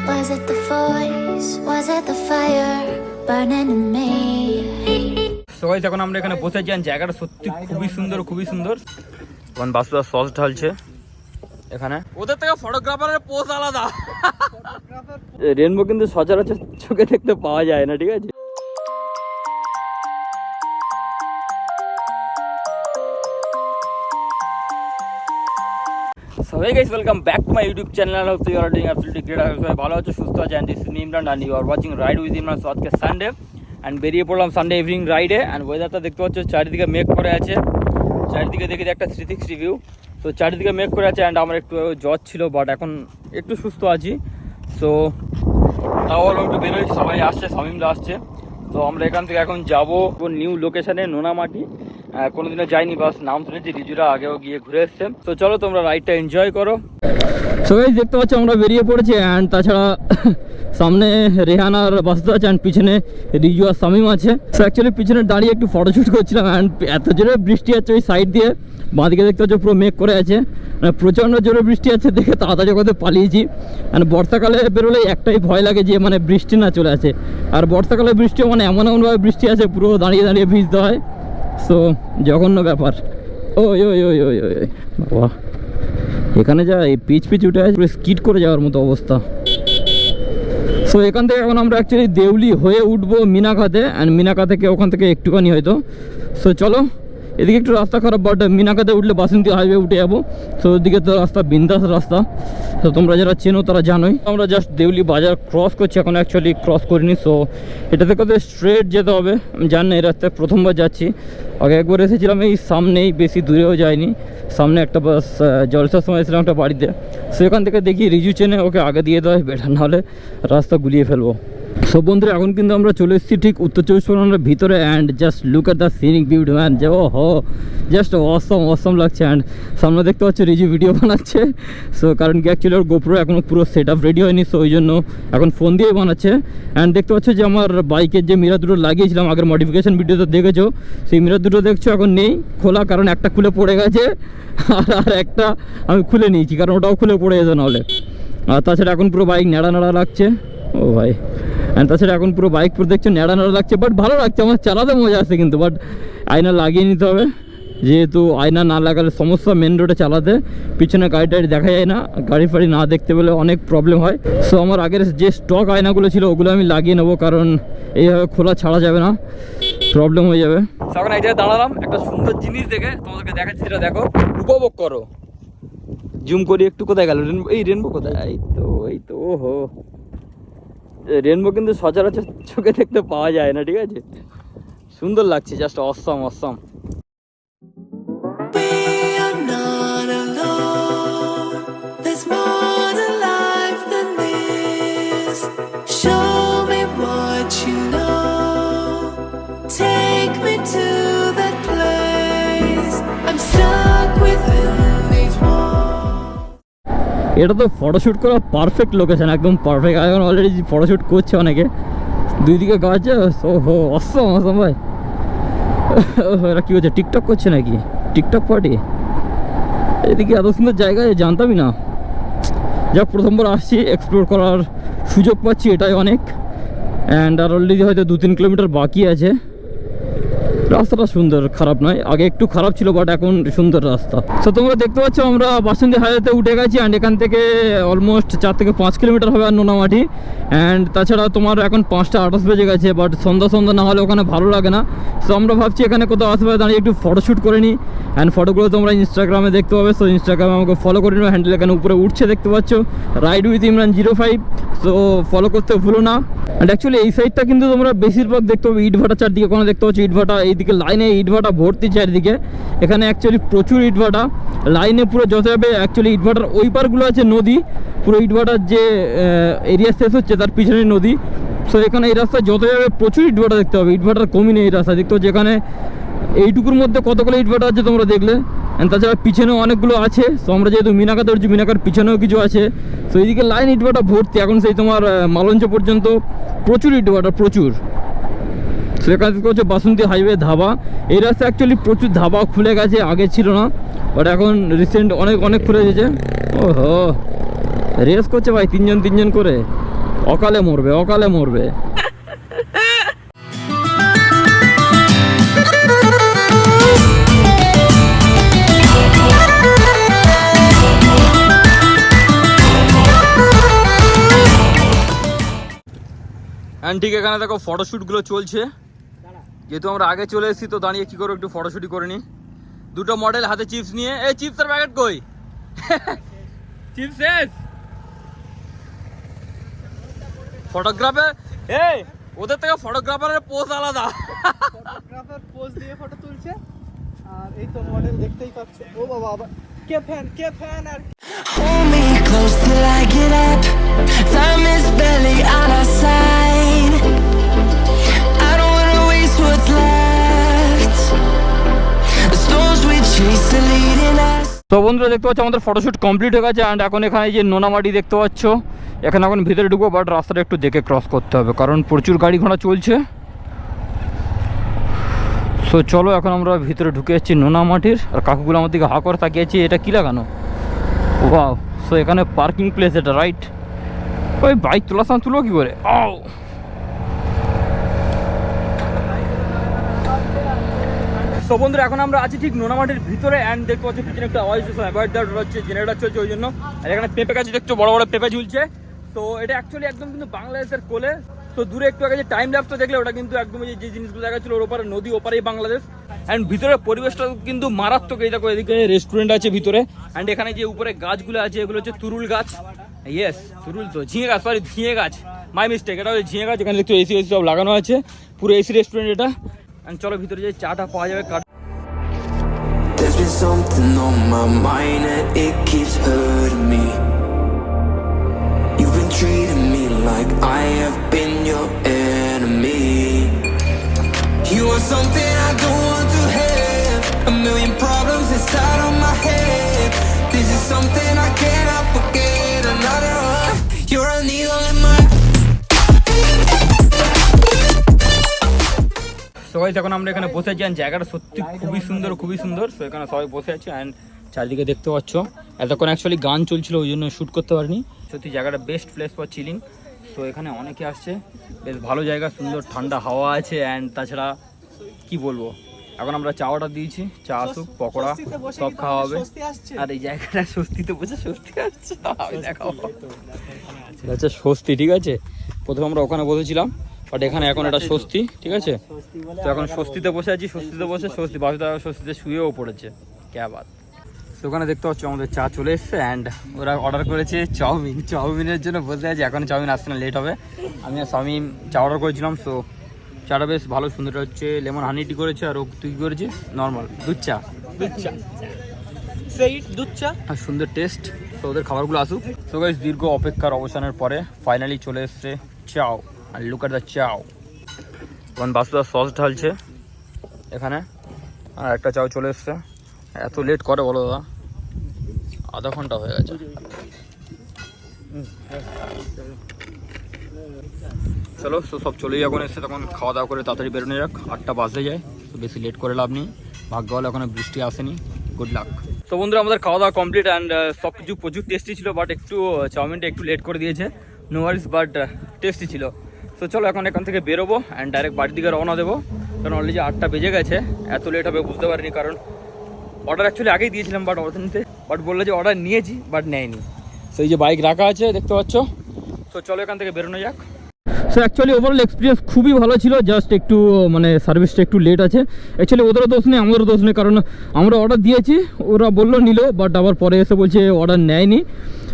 Was it the voice? Was it the fire burning in me? So guys, এখন আমরা এখানে বসে আছি। জায়গাটা সত্যি খুবই সুন্দর, খুবই সুন্দর। এখন বাসুদা সস ঢালছে এখানে। ওদের থেকে ফটোগ্রাফারের পোজ আলাদা। রেনবো কিন্তু সচরাচর চোখে দেখতে পাওয়া যায় না, ঠিক আছে? So hey guys, welcome back to my YouTube channel. I hope you are doing absolutely great. সবাই ভালো আছো, সুস্থ আছো, and this is Imran and you are watching Ride with Imran. So আজকে সানডে and বেরিয়ে পড়লাম সানডে ইভিনিং রাইডে। and ওয়েদারটা দেখতে পাচ্ছ, চারিদিকে মেঘ করে আছে। চারিদিকে দেখে একটা 360 ভিউ। তো চারিদিকে মেঘ করে আছে। and আমার একটু জ্বর ছিল, বাট এখন একটু সুস্থ আছি। সো তাও একটু বেরোই, সবাই আসছে, শামিমরা আসছে। তো আমরা এখান থেকে এখন যাবো নিউ লোকেশনে, নোনামাটি। কোনোদিনও যাইনি, বাস নাম শুনেছি, রিজুরা আগেও গিয়ে ঘুরে এসছে। তো চলো তোমরা রাইডটা এনজয় করো। সবাই দেখতে পাচ্ছ আমরা বেরিয়ে পড়েছি। অ্যান্ড তাছাড়া সামনে রেহান আর বাসুদা আছে, অ্যান্ড পিছনে রিজু আর শামিম আছে। সো অ্যাকচুয়ালি পিছনে দাঁড়িয়ে একটু ফটোশ্যুট করছিলাম। অ্যান্ড এত জোরে বৃষ্টি আছে ওই সাইড দিয়ে, বাঁদিকে দেখতে পাচ্ছ পুরো মেঘ করে আছে, প্রচণ্ড জোরে বৃষ্টি আছে। দেখে তাড়াতাড়ি করে পালিয়েছি। অ্যান্ড বর্ষাকালে বেরোলে একটাই ভয় লাগে যে মানে বৃষ্টি না চলে আসে। আর বর্ষাকালে বৃষ্টি মানে এমনভাবে বৃষ্টি আছে, পুরো দাঁড়িয়ে দাঁড়িয়ে ভিজতে হয়। সো জঘন্য ব্যাপার। ওই ওই ওই ওই ওই বাবা, এখানে যা এই পিচ উঠে আছে, পুরো স্কিড করে যাওয়ার মতো অবস্থা। সো এখান থেকে এখন আমরা অ্যাকচুয়ালি দেউলি হয়ে উঠবো মিনাকাতে। অ্যান্ড মিনাকা থেকে ওখান থেকে একটুখানি হয়তো। সো চলো, এদিকে একটু রাস্তা খারাপ, বাট মিনাকাতে উঠলে বাসন্তী হাইওয়ে উঠে যাবো। সো ওদিকে তো রাস্তা বিন্দাস রাস্তা। তো তোমরা যারা চেনো তারা জানোই। আমরা জাস্ট দেউলি বাজার ক্রস করছি এখন, অ্যাকচুয়ালি ক্রস করিনি। সো এটা থেকে তো স্ট্রেট যেতে হবে। আমি জানি না, এই রাস্তায় প্রথমবার যাচ্ছি। আগে একবার এসেছিলাম এই সামনেই, বেশি দূরেও যাইনি। সামনে একটা বাস জলসার সময় এসেছিলাম একটা বাড়িতে। সো এখান থেকে দেখি রিজু চেনে, ওকে আগে দিয়ে দেওয়া বেটার, নাহলে রাস্তা গুলিয়ে ফেলবো। সো বন্ধুরা, এখন কিন্তু আমরা চলে এসেছি ঠিক উত্তর 24 ভিতরে। And just look at the scenic beauty man, যে ও হো, জাস্ট অসম লাগছে। অ্যান্ড সামনে দেখতে পাচ্ছ রিজু ভিডিও বানাচ্ছে। সো কারণ কি অ্যাকচুয়ালি ওর গোপ্রো এখনও পুরো সেট আপ রেডি হয়নি, সো ওই জন্য এখন ফোন দিয়েই বানাচ্ছে। অ্যান্ড দেখতে পাচ্ছ যে আমার বাইকের যে মিরার দুটো লাগিয়েছিলাম আগের মডিফিকেশন ভিডিওতে দেখেছো, সেই মিরার দুটো দেখছো এখন নেই খোলা, কারণ একটা খুলে পড়ে গেছে। আর একটা আমি খুলে নিয়েছি, কারণ ওটাও খুলে পড়ে যেত নাহলে। আর তাছাড়া এখন পুরো বাইক নেড়া লাগছে। ও ভাই, অ্যান্ড তাছাড়া এখন পুরো বাইক পুরো দেখছো নেড়া লাগছে, বাট ভালো লাগছে, আমার চালাতে মজা আসছে কিন্তু। বাট আয়না লাগিয়ে নিতে হবে, যেহেতু আয়না না লাগালে সমস্যা মেন রোডে চালাতে। পিছনে গাড়ি টাড়ি দেখা যায় না, গাড়ি ফাড়ি না দেখতে পেলে অনেক প্রবলেম হয়। সো আমার আগের যে স্টক আয়নাগুলো ছিল ওগুলো আমি লাগিয়ে নেবো, কারণ এইভাবে খোলা ছাড়া যাবে না, প্রবলেম হয়ে যাবে। এখন এক জায়গায় দাঁড়ালাম একটা সুন্দর জিনিস দেখে, তোমাদেরকে দেখাচ্ছি, সেটা দেখো, উপভোগ করো। জুম করি একটু, কোথায় গেল এই রেনবো? কোথায়? এই তো ওহো, রেনবো কিন্তু সচরাচর চোখে দেখতে পাওয়া যায় না, ঠিক আছে? সুন্দর লাগছে, জাস্ট অসম। এটা তো ফটোশ্যুট করা পারফেক্ট লোকেশন, একদম পারফেক্ট। এখন অলরেডি ফটোশ্যুট করছে অনেকে, দুই দিকে গাছ। ওহো, অসম ভাই। এরা কী করছে, টিকটক করছে নাকি? TikTok party? এদিকে এত সুন্দর জায়গায় জানতামই না। যাক, প্রথমবার আসছি, এক্সপ্লোর করার সুযোগ পাচ্ছি, এটাই অনেক। অ্যান্ড আর অলরেডি হয়তো 2-3 কিলোমিটার বাকি আছে। রাস্তাটা সুন্দর, খারাপ নয়। আগে একটু খারাপ ছিল, বাট এখন সুন্দর রাস্তা। তো তোমরা দেখতে পাচ্ছ আমরা বাসন্তী হাইওয়েতে উঠে গেছি। অ্যান্ড এখান থেকে অলমোস্ট 4 থেকে 5 কিলোমিটার হবে আর নোনামাটি। অ্যান্ড তাছাড়া তোমার এখন 5টা 28 বেজে গেছে, বাট সন্ধ্যা না হলে ওখানে ভালো লাগে না। সো আমরা ভাবছি এখানে কোথাও আশেপাশে দাঁড়িয়ে একটু ফটোশ্যুট করে নিই। অ্যান্ড ফটোগুলো তোমরা ইনস্টাগ্রামে দেখতে পাবে। সো ইনস্টাগ্রামে আমাকে ফলো করে নিও, হ্যান্ডেল এখানে উপরে উঠছে দেখতে পাচ্ছ, ride with Imran 05। So follow করতে ভুলো না। অ্যান্ড অ্যাকচুয়ালি এই সাইডটা কিন্তু তোমরা বেশিরভাগ দেখতে পাবে ইটভাটা, চারদিকে কোনো দেখতে পাচ্ছ ইটভাটা, এইদিকে লাইনে ইটভাটা ভর্তি চারিদিকে। এখানে অ্যাকচুয়ালি প্রচুর ইটভাটা লাইনে, পুরো যত যাবে অ্যাকচুয়ালি ইটভাটার ওই পারগুলো আছে নদী, পুরো ইটভাটার যে এরিয়া শেষ হচ্ছে তার পিছনে নদী। সো এখানে এই রাস্তায় যত যাবে প্রচুর ইটভাটা দেখতে হবে, ইটভাটার কমই নেই এই রাস্তা দেখতে হচ্ছে। এখানে এইটুকুর মধ্যে কতগুলো ইটভাটা আছে তোমরা দেখলে। তাছাড়া পিছনেও অনেকগুলো আছে। সো আমরা যেহেতু মিনাকাতে উঠছি, মিনাকার পিছনেও কিছু আছে। সো এইদিকে লাইন ইটভাটা ভর্তি, এখন সেই তোমার মালঞ্চ পর্যন্ত প্রচুর ইটভাটা, প্রচুর। সেখানে হচ্ছে বাসন্তী হাইওয়ে ধাবা। এই রাস্তায় অ্যাকচুয়ালি প্রচুর ধাবা খুলে গেছে, আগে ছিল না, বাট এখন রিসেন্ট অনেক খুলে গেছে। ওহো, রেস করছে ভাই, 3জন করে। অকালে মরবে, অকালে মরবে। ঠিক এখানে দেখো ফটোশ্যুটগুলো চলছে। যেহেতু আমরা আগে চলে এসেছি তো দাঁড়িয়ে কি করবো, একটু ফটোশ্যুটই করে নি। দুটো মডেল হাতে চিপস নিয়ে, এই চিপসের প্যাকেট কই? চিপস শেষ। ফটোগ্রাফার, এই ওদের থেকে ফটোগ্রাফারের পোজ আলাদা। ফটোগ্রাফার পোজ দিয়ে ফটো তুলছে আর এই তো মডেল দেখতেই পাচ্ছ। ও বাবা, কে fan R Hold me close till I get up. Time is barely on our side. I don't wanna waste what's left. The storms we chase are leading us. তো বন্ধুরা দেখতে পাচ্ছ আমাদের ফটোশ্যুট কমপ্লিট হয়ে গেছে। অ্যান্ড এখন এখানে যে নোনামাটি দেখতে পাচ্ছ, এখানে এখন ভিতরে ঢুকবো, বাট রাস্তাটা একটু দেখে ক্রস করতে হবে কারণ প্রচুর গাড়ি ঘোড়া চলছে। সো চলো এখন আমরা ভিতরে ঢুকে যাচ্ছি নোনামাটির। আর কাকুগুলো আমার দিকে হা করে তাকিয়েছি, এটা কী লাগানো? ওয়াও, সো এখানে পার্কিং প্লেস এটা, রাইট? ওই বাইক তোলার সময় তুলবো কী করে? আও, তো বন্ধুরা এখন আমরা আছি ঠিক নোনামাটির ভিতরে। অ্যান্ড দেখতে পাচ্ছি পিছনে একটা আওয়াজ অ্যাভয়েড দ্যাট হচ্ছে জেনারেটর চলছে ওই জন্য। আর এখানে পেঁপে গাছ দেখছো, বড় বড় পেঁপে ঝুলছে। তো এটা অ্যাকচুয়ালি একদম কিন্তু বাংলাদেশের কোলে। তো দূরে একটু আগে যে টাইম ল্যাপসটা দেখলে ওটা কিন্তু একদম যে জিনিসগুলো দেখা ছিল ওর ওপারে নদী, ওপারেই বাংলাদেশ। অ্যান্ড ভিতরে পরিবেশটা কিন্তু মারাত্মক। এই দেখো এদিকে রেস্টুরেন্ট আছে ভিতরে। অ্যান্ড এখানে যে উপরে গাছগুলো আছে এগুলো হচ্ছে তুরুল গাছ। ইয়েস তুরুল, তো ঝিঙে গাছ, সরি ঝিঙে গাছ, মাই মিস্টেক, এটা হচ্ছে ঝিঙে গাছ। এখানে দেখতে এসি সব লাগানো আছে, পুরো এসি রেস্টুরেন্ট এটা। অ্যান্ড চলো ভিতরে যে চাটা পাওয়া যাবে। There's been something on my mind and it keeps hurting me. You've been treating me like I have been your enemy. You are something I don't want to have. A million problems inside of my head. This is something I cannot forget. Another love. You're a needle in my. সবাই এখন আমরা এখানে বসে আছি। জায়গাটা সত্যি খুবই সুন্দর, খুবই সুন্দর। সো এখানে সবাই বসে আছে। অ্যান্ড চারিদিকে দেখতে পাচ্ছ এতক্ষণ অ্যাকচুয়ালি গান চলছিল ওই জন্য শ্যুট করতে পারিনি। সত্যি জায়গাটা best place for chilling. So এখানে অনেকে আসছে, বেশ ভালো জায়গা, সুন্দর ঠান্ডা হাওয়া আছে। অ্যান্ড তাছাড়া কি বলবো, এখন আমরা চা অর্ডার দিয়েছি, চা আসুক, পকোড়া সব খাওয়া হবে। আর এই জায়গাটা স্বস্তিতে বসে স্বস্তি আসছে, আমি দেখাবো। আচ্ছা স্বস্তি, ঠিক আছে। প্রথমে আমরা ওখানে বসেছিলাম, বাট এখানে এখন এটা স্বস্তি, ঠিক আছে। তো এখন স্বস্তিতে বসে আছি, স্বস্তিতে বসে স্বস্তি বাসুদা স্বস্তিতে শুয়েও পড়েছে, ক্যা বাত। তো ওখানে দেখতে পাচ্ছ আমাদের চা চলে এসছে। অ্যান্ড ওরা অর্ডার করেছে চাউমিন, চাউমিনের জন্য বসে আছে। এখন চাউমিন আসছে না, লেট হবে। আমি আর স্বামী চা অর্ডার করেছিলাম। সো চাটা বেশ ভালো সুন্দর হচ্ছে, লেমন হানি টি করেছে। আর ও তুই কী করেছিস? নর্মাল দুধ চা, সেই দুধ চা, আর সুন্দর টেস্ট। তো ওদের খাবারগুলো আসুক। তো গাইস দীর্ঘ অপেক্ষার অবসানের পরে ফাইনালি চলে এসছে চাও। আর লুক এট দ্য চাও। এখন বাসুদা সস ঢালছে এখানে, আর একটা চাও চলে এসছে। এত লেট করে বলো দাদা? আধা ঘন্টা হয়ে গেছে। চলো, তো সব চলেই যখন এসছে তখন খাওয়া দাওয়া করে তাড়াতাড়ি বেরোনো যাক। 8টা বাজতে যায়, তো বেশি লেট করে লাভ নেই। ভাগ্য হলো এখন বৃষ্টি আসেনি, গুড লাক। তো বন্ধুরা আমাদের খাওয়া দাওয়া কমপ্লিট। অ্যান্ড সব কিছু প্রচুর টেস্টি ছিল, বাট একটু চাউমিনটা একটু লেট করে দিয়েছে, নো ওয়ারিস, বাট টেস্টি ছিল। তো চলো এখন এখান থেকে বেরোবো অ্যান্ড ডাইরেক্ট বাড়ির দিকে রওনা দেবো। কারণ অলরেডি 8টা বেজে গেছে। এত লেট হবে বুঝতে পারিনি, কারণ অর্ডার অ্যাকচুয়ালি আগেই দিয়েছিলাম বাট অর্ডার নিতে, বাট বললো যে অর্ডার নিয়েছি বাট নেয়নি। সেই যে বাইক রাখা আছে দেখতে পাচ্ছ। তো চলো এখান থেকে বেরোনো যাক। সো অ্যাকচুয়ালি ওভারঅল এক্সপিরিয়েন্স খুবই ভালো ছিল, জাস্ট একটু মানে সার্ভিসটা একটু লেট আছে। অ্যাকচুয়ালি ওদেরও দোষ নেই, আমাদেরও দোষ নেই, কারণ আমরা অর্ডার দিয়েছি, ওরা বললো নিল, বাট আবার পরে এসে বলছে অর্ডার নেয়নি।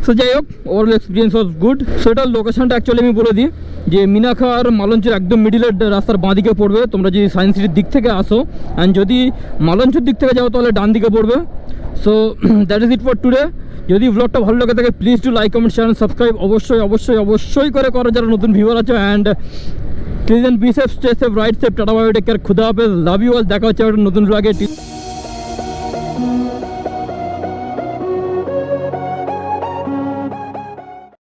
সো যাই হোক, overall experience was good. So এটার লোকেশনটা অ্যাকচুয়ালি আমি বলে দিই যে মিনাখা আর মালঞ্চের একদম মিডিলের রাস্তার বাঁ দিকে পড়বে তোমরা যদি সায়েন্স সিটির দিক থেকে আসো। অ্যান্ড যদি মালঞ্চের দিক থেকে যাও তাহলে ডান দিকে পড়বে। So that is it for today. যদি ব্লগটা ভালো লাগে থাকে please to like, comment, share, subscribe অবশ্যই অবশ্যই অবশ্যই করে করো যারা নতুন ভিউয়ার আছে। And please be safe, stay safe, right safe, tata bye, take care, খুদা হাফেজ, লাভ ইউ অল। দেখা হচ্ছে একটা নতুন ব্লগে।